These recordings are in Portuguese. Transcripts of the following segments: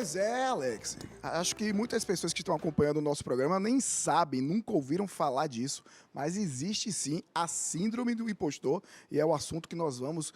Pois é, Alex. Acho que muitas pessoas que estão acompanhando o nosso programa nem sabem, nunca ouviram falar disso, mas existe sim a síndrome do impostor e é o assunto que nós vamos,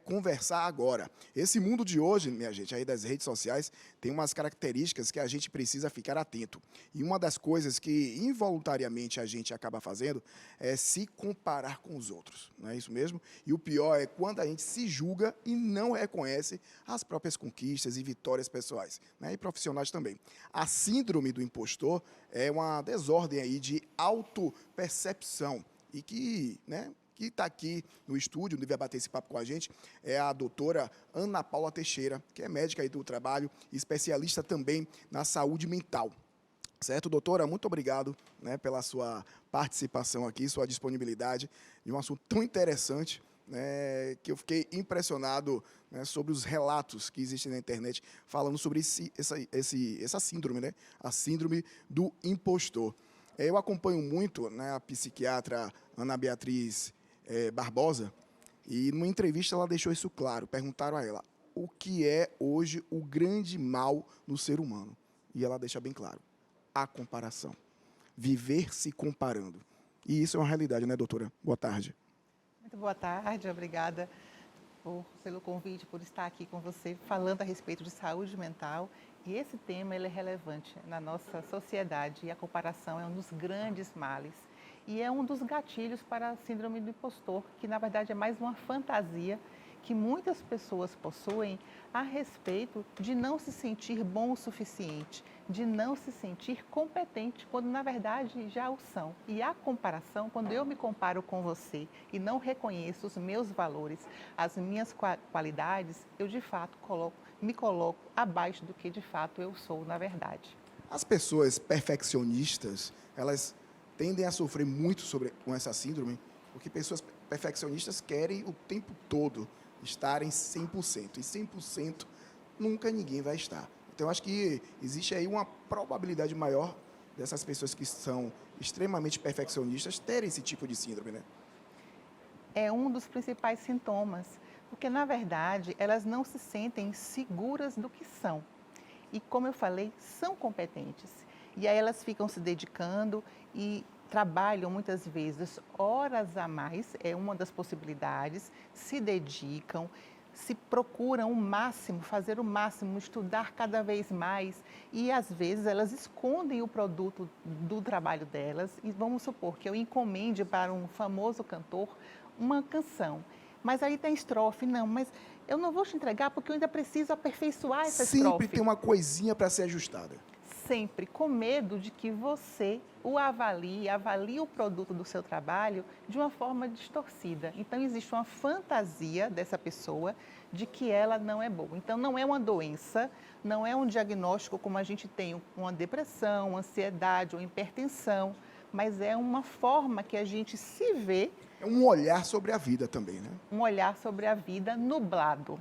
conversar agora. Esse mundo de hoje, minha gente, aí das redes sociais, tem umas características que a gente precisa ficar atento. E uma das coisas que involuntariamente a gente acaba fazendo é se comparar com os outros, não é isso mesmo? E o pior é quando a gente se julga e não reconhece as próprias conquistas e vitórias pessoais, e profissionais também. A síndrome do impostor é uma desordem aí de autopercepção e que está aqui no estúdio, onde vai bater esse papo com a gente, é a doutora Ana Paula Teixeira, que é médica aí do trabalho, especialista também na saúde mental. Certo, doutora? Muito obrigado, pela sua participação aqui, sua disponibilidade de um assunto tão interessante, que eu fiquei impressionado, sobre os relatos que existem na internet falando sobre essa síndrome, a síndrome do impostor. Eu acompanho muito, a psiquiatra Ana Beatriz Barbosa, e numa entrevista ela deixou isso claro. Perguntaram a ela o que é hoje o grande mal no ser humano. E ela deixa bem claro: a comparação. Viver se comparando. E isso é uma realidade, né, doutora? Boa tarde. Muito boa tarde, obrigada pelo convite, por estar aqui com você, falando a respeito de saúde mental. E esse tema ele é relevante na nossa sociedade e a comparação é um dos grandes males. E é um dos gatilhos para a síndrome do impostor, que na verdade é mais uma fantasia que muitas pessoas possuem a respeito de não se sentir bom o suficiente, de não se sentir competente, quando na verdade já o são. E a comparação, quando eu me comparo com você e não reconheço os meus valores, as minhas qualidades, eu de fato me coloco abaixo do que de fato eu sou na verdade. As pessoas perfeccionistas, elas tendem a sofrer muito com essa síndrome, porque pessoas perfeccionistas querem o tempo todo estarem 100%, e 100% nunca ninguém vai estar. Então, acho que existe aí uma probabilidade maior dessas pessoas que são extremamente perfeccionistas terem esse tipo de síndrome, né? É um dos principais sintomas, porque na verdade elas não se sentem seguras do que são. E como eu falei, são competentes. E aí elas ficam se dedicando e trabalham muitas vezes horas a mais, é uma das possibilidades, se dedicam, se procuram o máximo, fazer o máximo, estudar cada vez mais e às vezes elas escondem o produto do trabalho delas e vamos supor que eu encomende para um famoso cantor uma canção, mas aí tem estrofe, não, mas eu não vou te entregar porque eu ainda preciso aperfeiçoar essa Sempre estrofe. tem uma coisinha para ser ajustada. Sempre com medo de que você o avalie o produto do seu trabalho de uma forma distorcida. Então, existe uma fantasia dessa pessoa de que ela não é boa. Então, não é uma doença, não é um diagnóstico como a gente tem uma depressão, ansiedade ou hipertensão, mas é uma forma que a gente se vê. É um olhar sobre a vida também, né? Um olhar sobre a vida nublado,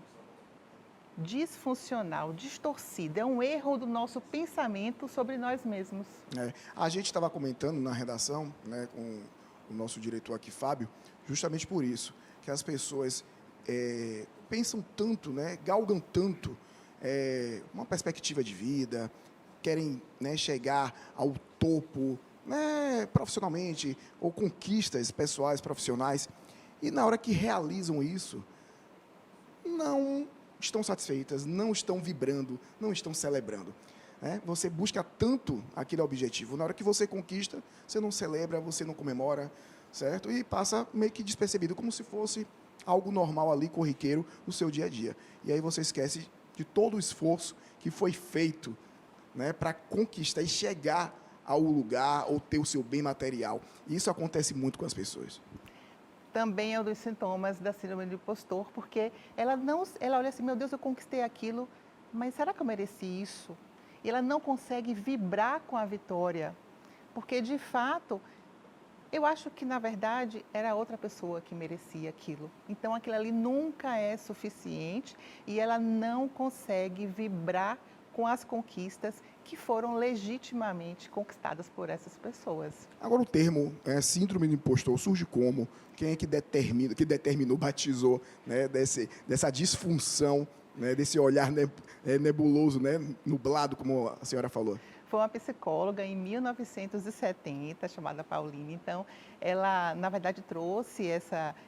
disfuncional, distorcido. É um erro do nosso pensamento sobre nós mesmos. A gente estava comentando na redação, com o nosso diretor aqui, Fábio, justamente por isso, que as pessoas pensam tanto, galgam tanto uma perspectiva de vida, querem chegar ao topo, profissionalmente, ou conquistas pessoais, profissionais, e na hora que realizam isso, não estão satisfeitas, não estão vibrando, não estão celebrando. Você busca tanto aquele objetivo. Na hora que você conquista, você não celebra, você não comemora, certo? E passa meio que despercebido, como se fosse algo normal ali, corriqueiro, no seu dia a dia. E aí você esquece de todo o esforço que foi feito, para conquistar e chegar ao lugar ou ter o seu bem material. E isso acontece muito com as pessoas. Também é um dos sintomas da síndrome do impostor, porque ela olha assim, meu Deus, eu conquistei aquilo, mas será que eu mereci isso? E ela não consegue vibrar com a vitória, porque de fato, eu acho que na verdade era outra pessoa que merecia aquilo. Então aquilo ali nunca é suficiente e ela não consegue vibrar com as conquistas que foram legitimamente conquistadas por essas pessoas. Agora o termo síndrome do impostor surge como? Quem é que determinou, batizou, dessa disfunção né, desse olhar nebuloso, né, nublado, como a senhora falou? Foi uma psicóloga em 1970, chamada Pauline. Então, ela, na verdade, trouxe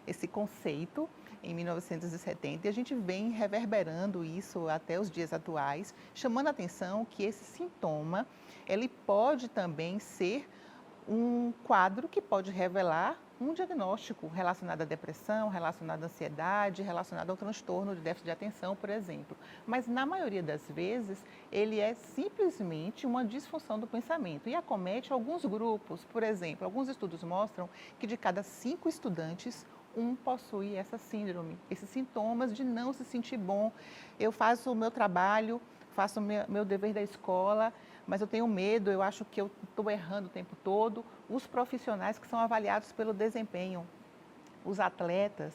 esse conceito em 1970 e a gente vem reverberando isso até os dias atuais, chamando a atenção que esse sintoma, ele pode também ser um quadro que pode revelar um diagnóstico relacionado à depressão, relacionado à ansiedade, relacionado ao transtorno de déficit de atenção, por exemplo. Mas, na maioria das vezes, ele é simplesmente uma disfunção do pensamento e acomete alguns grupos. Por exemplo, alguns estudos mostram que de cada 5 estudantes, um possui essa síndrome, esses sintomas de não se sentir bom. Eu faço o meu trabalho, faço o meu dever da escola, mas eu tenho medo, eu acho que eu estou errando o tempo todo. Os profissionais que são avaliados pelo desempenho, os atletas,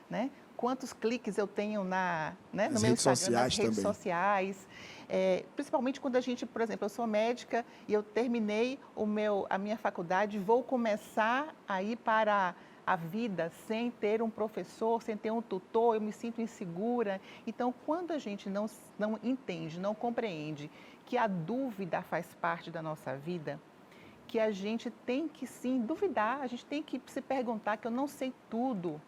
né? Quantos cliques eu tenho no meu Instagram, nas redes sociais. Principalmente quando a gente, por exemplo, eu sou médica e eu terminei a minha faculdade, vou começar a ir para a vida sem ter um professor, sem ter um tutor, eu me sinto insegura. Então, quando a gente não entende, não compreende que a dúvida faz parte da nossa vida, que a gente tem que sim duvidar, a gente tem que se perguntar que eu não sei tudo.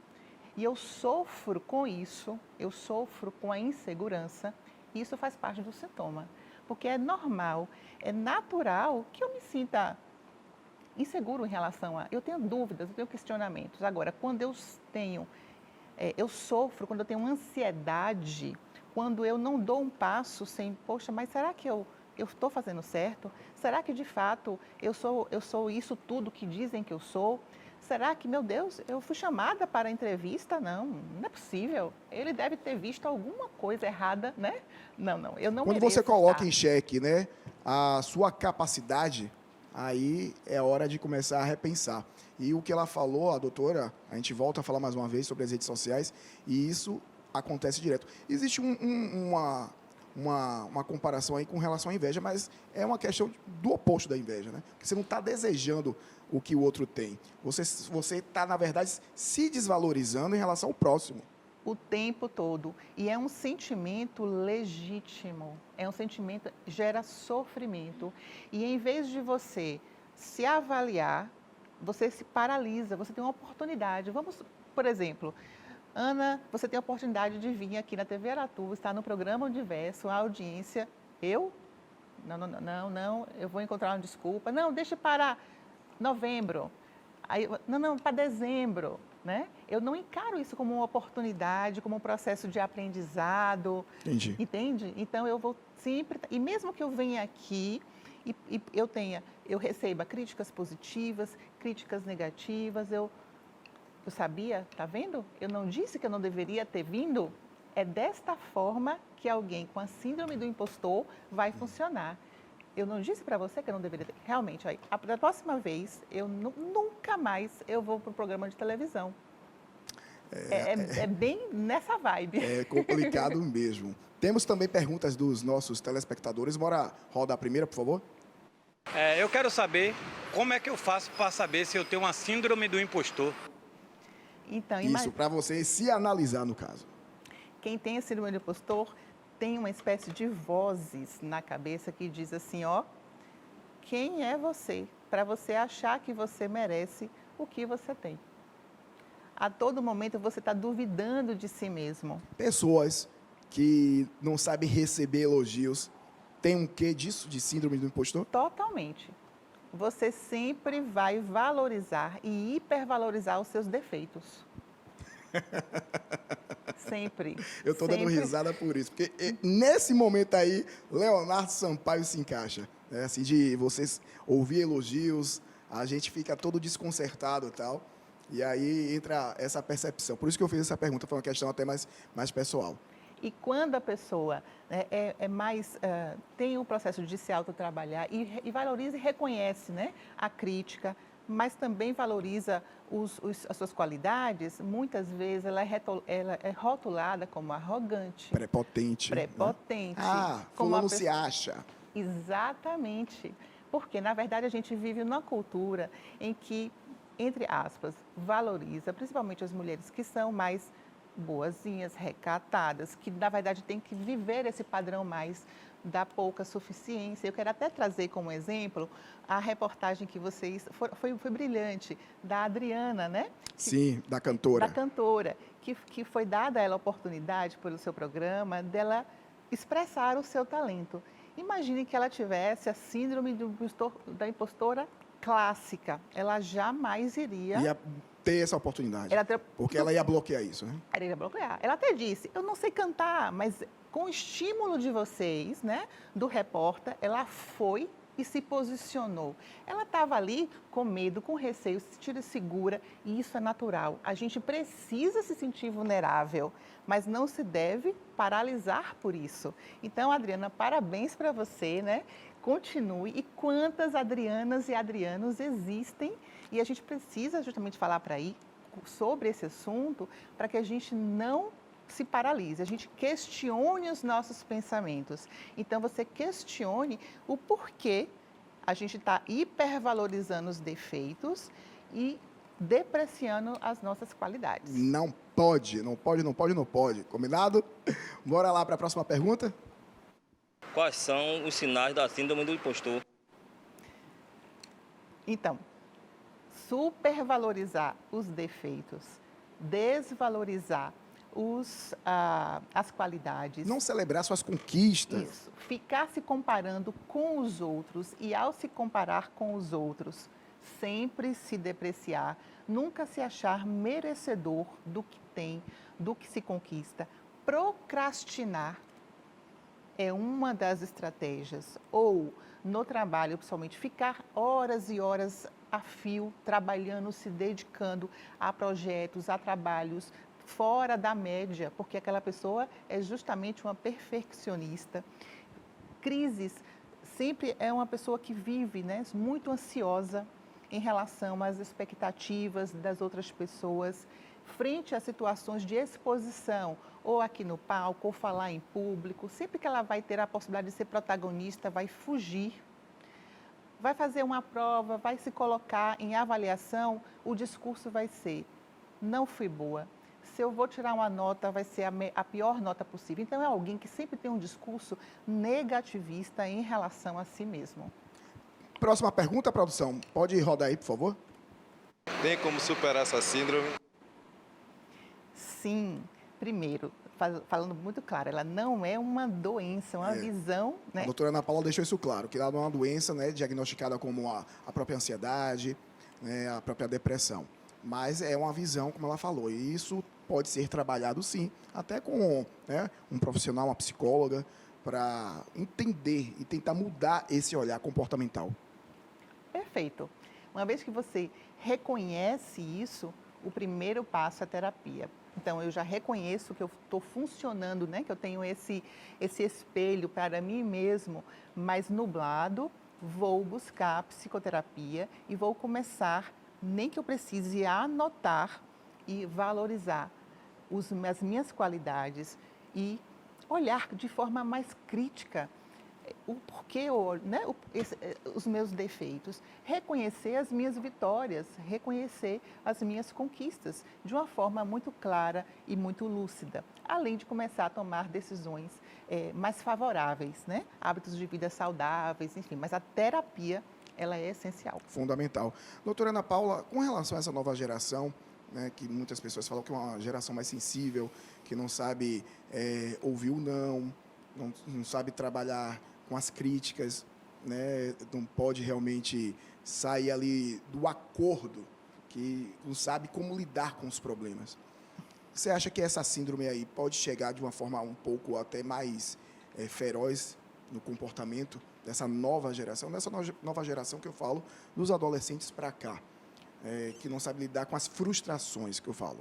E eu sofro com isso, eu sofro com a insegurança, e isso faz parte do sintoma. Porque é normal, é natural que eu me sinta inseguro em relação a... Eu tenho dúvidas, eu tenho questionamentos. Agora, quando eu sofro, quando eu tenho ansiedade, quando eu não dou um passo sem, poxa, mas será que eu estou fazendo certo? Será que, de fato, eu sou isso tudo que dizem que eu sou? Será que, meu Deus, eu fui chamada para a entrevista? Não, não é possível. Ele deve ter visto alguma coisa errada, né? Não, eu não Quando mereço você coloca estar. em xeque, né, a sua capacidade, aí é hora de começar a repensar. E o que ela falou, a doutora, a gente volta a falar mais uma vez sobre as redes sociais, e isso acontece direto. Existe uma comparação aí com relação à inveja, mas é uma questão do oposto da inveja, né? Porque você não está desejando o que o outro tem. Você está, na verdade, se desvalorizando em relação ao próximo. O tempo todo. E é um sentimento legítimo. É um sentimento que gera sofrimento. E em vez de você se avaliar, você se paralisa, você tem uma oportunidade. Vamos, por exemplo, Ana, você tem a oportunidade de vir aqui na TV Aratu, estar no programa Universo, a audiência. Eu? Não, eu vou encontrar uma desculpa. Não, deixa para novembro. Aí, não, para dezembro. Né? Eu não encaro isso como uma oportunidade, como um processo de aprendizado. Entendi. Entende? Então, eu vou sempre... E mesmo que eu venha aqui e eu receba críticas positivas, críticas negativas, eu sabia, tá vendo? Eu não disse que eu não deveria ter vindo. É desta forma que alguém com a síndrome do impostor vai funcionar. Eu não disse para você que eu não deveria ter. Realmente, aí, da próxima vez, eu nunca mais eu vou para o programa de televisão. É bem nessa vibe. É complicado mesmo. Temos também perguntas dos nossos telespectadores. Bora rodar a primeira, por favor? Eu quero saber como é que eu faço para saber se eu tenho uma síndrome do impostor. Então, isso, para você se analisar, no caso. Quem tem a síndrome do impostor tem uma espécie de vozes na cabeça que diz assim, ó, quem é você? Para você achar que você merece o que você tem. A todo momento você está duvidando de si mesmo. Pessoas que não sabem receber elogios, tem um quê disso, de síndrome do impostor? Totalmente. Você sempre vai valorizar e hipervalorizar os seus defeitos. Sempre. Eu estou dando risada por isso, porque nesse momento aí, Leonardo Sampaio se encaixa. Né? Assim, de vocês ouvir elogios, a gente fica todo desconcertado e tal, e aí entra essa percepção. Por isso que eu fiz essa pergunta, foi uma questão até mais pessoal. E quando a pessoa tem o processo de se autotrabalhar e valoriza e reconhece, né, a crítica, mas também valoriza as suas qualidades, muitas vezes ela é rotulada como arrogante. Prepotente. Prepotente. Né? Fulano se acha. Exatamente. Porque, na verdade, a gente vive numa cultura em que, entre aspas, valoriza, principalmente as mulheres que são mais boazinhas, recatadas, que na verdade tem que viver esse padrão mais da pouca suficiência. Eu quero até trazer como exemplo a reportagem que vocês... Foi brilhante, da Adriana, né? Sim, da cantora. Da cantora, que foi dada a ela a oportunidade pelo seu programa dela expressar o seu talento. Imagine que ela tivesse a síndrome da impostora clássica. Ela jamais iria... Ia ter essa oportunidade, porque ela ia bloquear isso, né? Ela ia bloquear. Ela até disse, eu não sei cantar, mas com o estímulo de vocês, né, do repórter, ela foi e se posicionou. Ela estava ali com medo, com receio, se tira segura, e isso é natural. A gente precisa se sentir vulnerável, mas não se deve paralisar por isso. Então, Adriana, parabéns para você, né? Continue. E quantas Adrianas e Adrianos existem? E a gente precisa justamente falar para aí sobre esse assunto para que a gente não se paralise, a gente questione os nossos pensamentos. Então, você questione o porquê a gente está hipervalorizando os defeitos e depreciando as nossas qualidades. Não pode, não pode, não pode, não pode. Combinado? Bora lá para a próxima pergunta? Quais são os sinais da síndrome do impostor? Então, supervalorizar os defeitos, desvalorizar as qualidades. Não celebrar suas conquistas. Isso. Ficar se comparando com os outros e, ao se comparar com os outros, sempre se depreciar, nunca se achar merecedor do que tem, do que se conquista. Procrastinar é uma das estratégias. Ou, no trabalho, principalmente, ficar horas e horas a fio, trabalhando, se dedicando a projetos, a trabalhos fora da média, porque aquela pessoa é justamente uma perfeccionista. Crises, sempre é uma pessoa que vive, né, muito ansiosa em relação às expectativas das outras pessoas, frente a situações de exposição, ou aqui no palco, ou falar em público. Sempre que ela vai ter a possibilidade de ser protagonista, vai fugir. Vai fazer uma prova, vai se colocar em avaliação, o discurso vai ser: não fui boa. Se eu vou tirar uma nota, vai ser a pior nota possível. Então, é alguém que sempre tem um discurso negativista em relação a si mesmo. Próxima pergunta, produção. Pode rodar aí, por favor? Tem como superar essa síndrome? Sim. Primeiro, falando muito claro, ela não é uma doença, é uma visão, né? A doutora Ana Paula deixou isso claro, que ela não é uma doença, né, diagnosticada como a própria ansiedade, né, a própria depressão. Mas é uma visão, como ela falou, e isso pode ser trabalhado, sim, até com, né, um profissional, uma psicóloga, para entender e tentar mudar esse olhar comportamental. Perfeito. Uma vez que você reconhece isso, o primeiro passo é a terapia. Então, eu já reconheço que eu estou funcionando, né, que eu tenho esse espelho para mim mesmo, mas nublado, vou buscar a psicoterapia e vou começar, nem que eu precise anotar e valorizar as minhas qualidades e olhar de forma mais crítica o porquê, né, os meus defeitos, reconhecer as minhas vitórias, reconhecer as minhas conquistas de uma forma muito clara e muito lúcida, além de começar a tomar decisões mais favoráveis, né, hábitos de vida saudáveis, enfim, mas a terapia, ela é essencial. Fundamental. Doutora Ana Paula, com relação a essa nova geração, né, que muitas pessoas falam que é uma geração mais sensível, que não sabe ouvir o não sabe trabalhar com as críticas, né, não pode realmente sair ali do acordo, que não sabe como lidar com os problemas. Você acha que essa síndrome aí pode chegar de uma forma um pouco até mais feroz no comportamento dessa nova geração que eu falo, dos adolescentes para cá, que não sabe lidar com as frustrações que eu falo.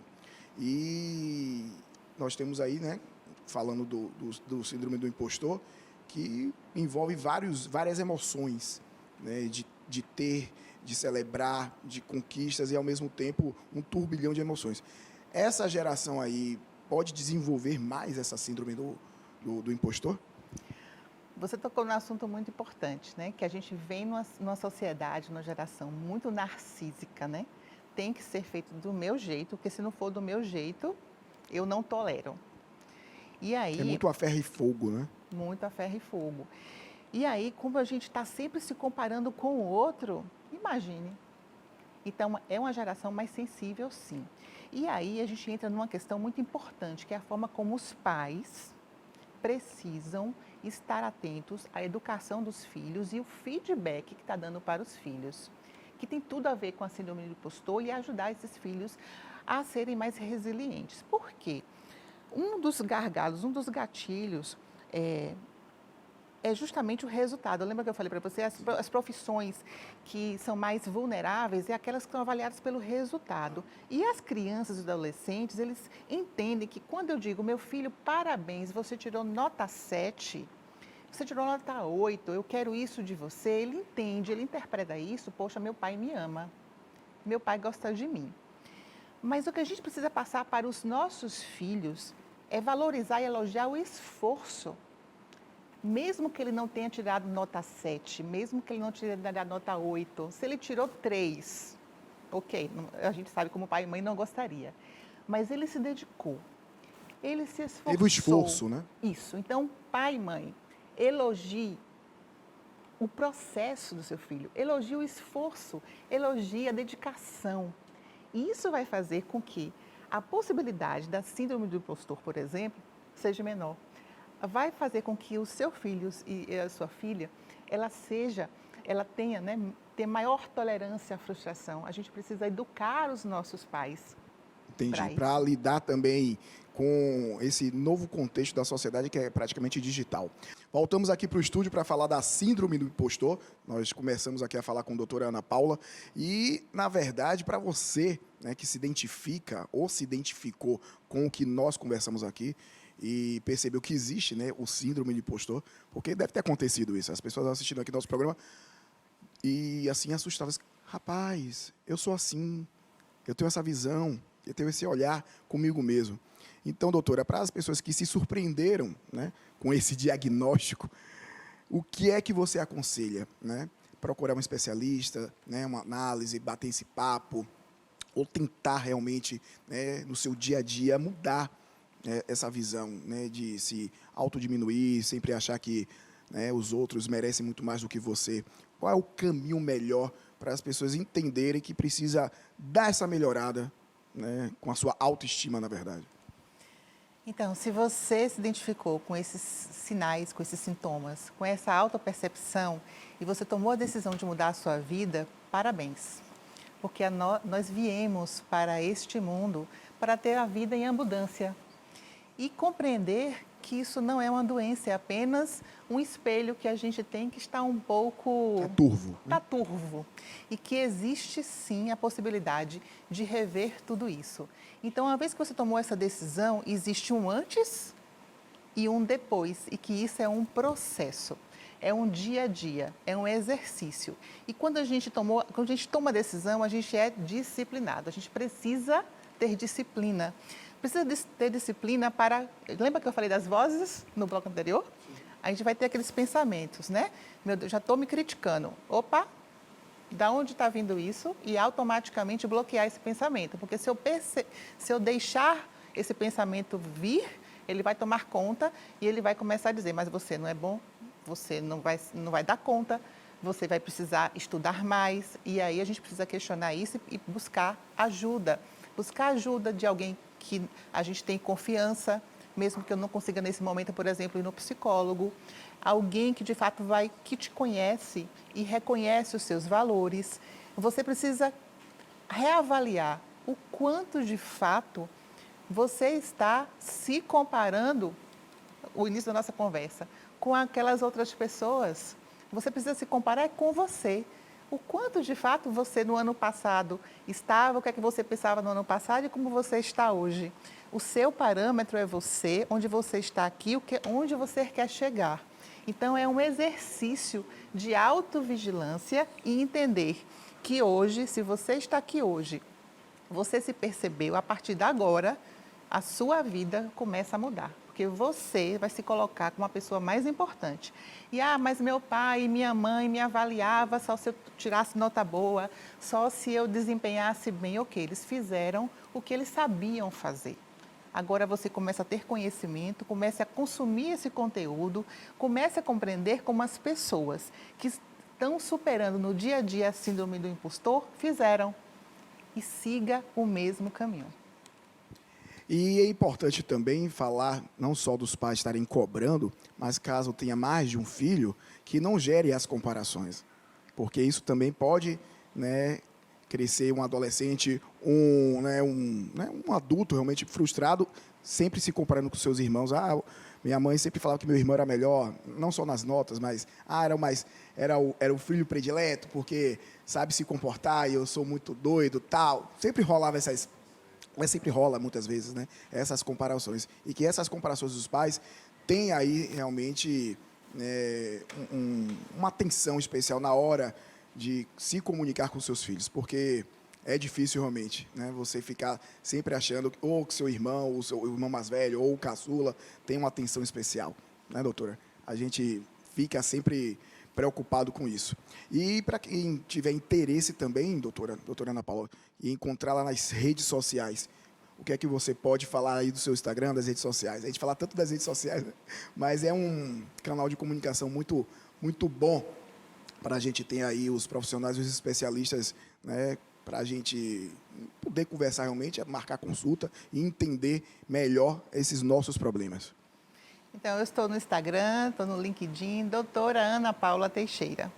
E nós temos aí, né, falando do síndrome do impostor, que envolve várias emoções, né, de ter, de celebrar, de conquistas e, ao mesmo tempo, um turbilhão de emoções. Essa geração aí pode desenvolver mais essa síndrome do impostor? Você tocou num assunto muito importante, né? Que a gente vem numa sociedade, numa geração muito narcísica, né? Tem que ser feito do meu jeito, porque se não for do meu jeito, eu não tolero. E aí, É muito a ferro e fogo, né? muito a ferro e fogo. E aí, como a gente está sempre se comparando com o outro, imagine. Então, é uma geração mais sensível, sim. E aí, a gente entra numa questão muito importante, que é a forma como os pais precisam estar atentos à educação dos filhos e o feedback que está dando para os filhos, que tem tudo a ver com a síndrome do impostor e ajudar esses filhos a serem mais resilientes. Por quê? Um dos gargalos, um dos gatilhos é justamente o resultado. Lembra que eu falei para você, as profissões que são mais vulneráveis é aquelas que são avaliadas pelo resultado. E as crianças e os adolescentes, eles entendem que quando eu digo, meu filho, parabéns, você tirou nota 7, você tirou nota 8, eu quero isso de você, ele entende, ele interpreta isso, poxa, meu pai me ama, meu pai gosta de mim. Mas o que a gente precisa passar para os nossos filhos é valorizar e elogiar o esforço. Mesmo que ele não tenha tirado nota 7, mesmo que ele não tenha tirado nota 8, se ele tirou 3, ok, a gente sabe como pai e mãe não gostaria. Mas ele se dedicou, ele se esforçou. Teve o esforço, né? Isso. Então, pai e mãe, elogie o processo do seu filho, elogie o esforço, elogie a dedicação. E isso vai fazer com que a possibilidade da síndrome do impostor, por exemplo, seja menor. Vai fazer com que os seus filhos e a sua filha, ela tenha, né, ter maior tolerância à frustração. A gente precisa educar os nossos pais. Entendi. Para lidar também com esse novo contexto da sociedade que é praticamente digital. Voltamos aqui para o estúdio para falar da síndrome do impostor. Nós começamos aqui a falar com a doutora Ana Paula. E, na verdade, para você, né, que se identifica ou se identificou com o que nós conversamos aqui, e percebeu que existe, né, o síndrome do impostor, porque deve ter acontecido isso. As pessoas assistindo aqui nosso programa e, assim, assustadas. Rapaz, eu sou assim, eu tenho essa visão, eu tenho esse olhar comigo mesmo. Então, doutora, para as pessoas que se surpreenderam, né, com esse diagnóstico, o que é que você aconselha? Né? Procurar um especialista, né, uma análise, bater esse papo, ou tentar realmente, né, no seu dia a dia, mudar essa visão, né, de se autodiminuir, sempre achar que, né, os outros merecem muito mais do que você. Qual é o caminho melhor para as pessoas entenderem que precisa dar essa melhorada, né, com a sua autoestima, na verdade? Então, se você se identificou com esses sinais, com esses sintomas, com essa autopercepção e você tomou a decisão de mudar a sua vida, parabéns. Porque nós viemos para este mundo para ter a vida em abundância. E compreender que isso não é uma doença, é apenas um espelho que a gente tem que está um pouco... Tá turvo. Está turvo. E que existe, sim, a possibilidade de rever tudo isso. Então, uma vez que você tomou essa decisão, existe um antes e um depois. E que isso é um processo, é um dia a dia, é um exercício. E quando a gente toma a decisão, a gente é disciplinado. A gente precisa ter disciplina. Precisa ter disciplina para... Lembra que eu falei das vozes no bloco anterior? A gente vai ter aqueles pensamentos, né? Meu Deus, já estou me criticando. Opa, da onde está vindo isso? E automaticamente bloquear esse pensamento. Porque se eu deixar esse pensamento vir, ele vai tomar conta e ele vai começar a dizer, mas você não é bom, você não vai dar conta, você vai precisar estudar mais. E aí a gente precisa questionar isso e buscar ajuda. Buscar ajuda de alguém que a gente tem confiança, mesmo que eu não consiga nesse momento, por exemplo, ir no psicólogo, alguém que de fato que te conhece e reconhece os seus valores. Você precisa reavaliar o quanto de fato você está se comparando, o início da nossa conversa, com aquelas outras pessoas. Você precisa se comparar com você. O quanto, de fato, você no ano passado estava, o que é que você pensava no ano passado e como você está hoje. O seu parâmetro é você, onde você está aqui, onde você quer chegar. Então, é um exercício de autovigilância e entender que hoje, se você está aqui hoje, você se percebeu, a partir de agora, a sua vida começa a mudar. Porque você vai se colocar como uma pessoa mais importante. E, mas meu pai e minha mãe me avaliava só se eu tirasse nota boa, só se eu desempenhasse bem. Ok, eles fizeram o que eles sabiam fazer. Agora você começa a ter conhecimento, comece a consumir esse conteúdo, comece a compreender como as pessoas que estão superando no dia a dia a síndrome do impostor fizeram e siga o mesmo caminho. E é importante também falar não só dos pais estarem cobrando, mas caso tenha mais de um filho, que não gere as comparações. Porque isso também pode, né, crescer um adolescente, um adulto realmente frustrado, sempre se comparando com seus irmãos. Ah, minha mãe sempre falava que meu irmão era melhor, não só nas notas, mas era o filho predileto, porque sabe se comportar e eu sou muito doido, tal. Sempre rolava mas sempre rola muitas vezes, né, essas comparações. E que essas comparações dos pais têm aí realmente uma atenção especial na hora de se comunicar com seus filhos, porque é difícil realmente, né, você ficar sempre achando ou que seu irmão, o seu irmão mais velho, ou o caçula tem uma atenção especial, né, doutora? A gente fica sempre preocupado com isso. E para quem tiver interesse também, doutora Ana Paula, e encontrá-la nas redes sociais, o que é que você pode falar aí do seu Instagram, das redes sociais? A gente fala tanto das redes sociais, né? Mas é um canal de comunicação muito, muito bom para a gente ter aí os profissionais, os especialistas, né, para a gente poder conversar realmente, marcar consulta e entender melhor esses nossos problemas. Então, eu estou no Instagram, estou no LinkedIn, doutora Ana Paula Teixeira.